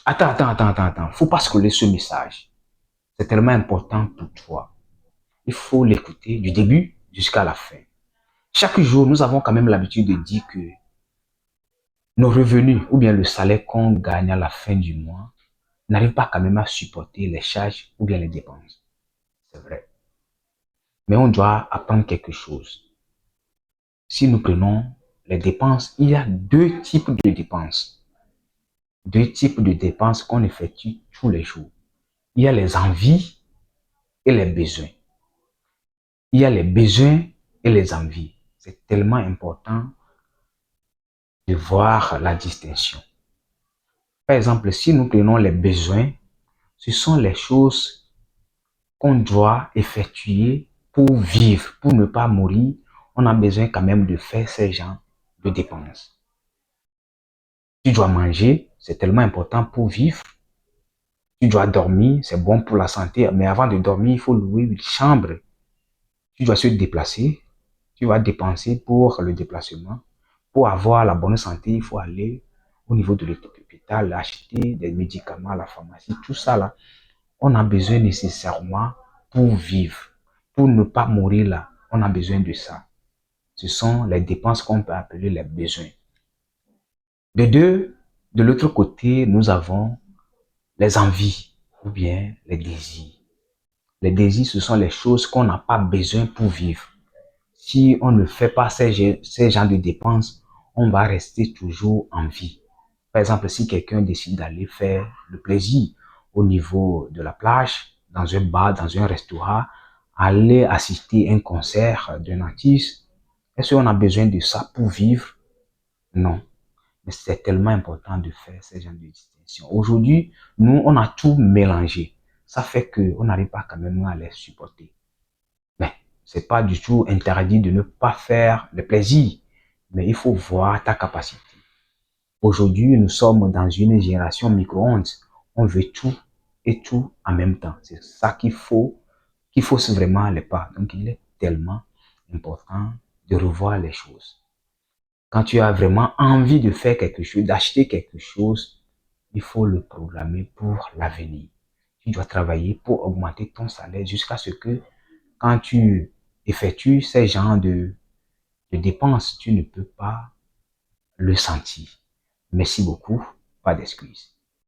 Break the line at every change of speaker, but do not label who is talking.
Attends. Faut pas scroller ce message. C'est tellement important pour toi. Il faut l'écouter du début jusqu'à la fin. Chaque jour, nous avons quand même l'habitude de dire que nos revenus ou bien le salaire qu'on gagne à la fin du mois n'arrive pas quand même à supporter les charges ou bien les dépenses. C'est vrai. Mais on doit apprendre quelque chose. Si nous prenons les dépenses, il y a deux types de dépenses. Deux types de dépenses qu'on effectue tous les jours. Il y a les envies et les besoins. Il y a les besoins et les envies. C'est tellement important de voir la distinction. Par exemple, si nous prenons les besoins, ce sont les choses qu'on doit effectuer pour vivre, pour ne pas mourir. On a besoin quand même de faire ces genres de dépenses. Tu dois manger, c'est tellement important pour vivre. Tu dois dormir, c'est bon pour la santé, mais avant de dormir, il faut louer une chambre. Tu dois se déplacer, tu vas dépenser pour le déplacement. Pour avoir la bonne santé, il faut aller au niveau de l'hôpital, acheter des médicaments à la pharmacie, tout ça là. On a besoin nécessairement pour vivre, pour ne pas mourir là. On a besoin de ça. Ce sont les dépenses qu'on peut appeler les besoins. De l'autre côté, nous avons les envies ou bien les désirs. Les désirs, ce sont les choses qu'on n'a pas besoin pour vivre. Si on ne fait pas ces genres de dépenses, on va rester toujours en vie. Par exemple, si quelqu'un décide d'aller faire le plaisir au niveau de la plage, dans un bar, dans un restaurant, aller assister à un concert d'un artiste, est-ce qu'on a besoin de ça pour vivre? Non. Mais c'est tellement important de faire ces genres de distinctions. Aujourd'hui, nous, on a tout mélangé. Ça fait qu'on n'arrive pas quand même à les supporter. Mais c'est pas du tout interdit de ne pas faire le plaisir. Mais il faut voir ta capacité. Aujourd'hui, nous sommes dans une génération micro-ondes. On veut tout et tout en même temps. C'est ça qu'il faut vraiment les pas. Donc, il est tellement important de revoir les choses. Quand tu as vraiment envie de faire quelque chose, d'acheter quelque chose, il faut le programmer pour l'avenir. Tu dois travailler pour augmenter ton salaire jusqu'à ce que quand tu effectues ces genres de dépenses, tu ne peux pas le sentir. Merci beaucoup. Pas d'excuses.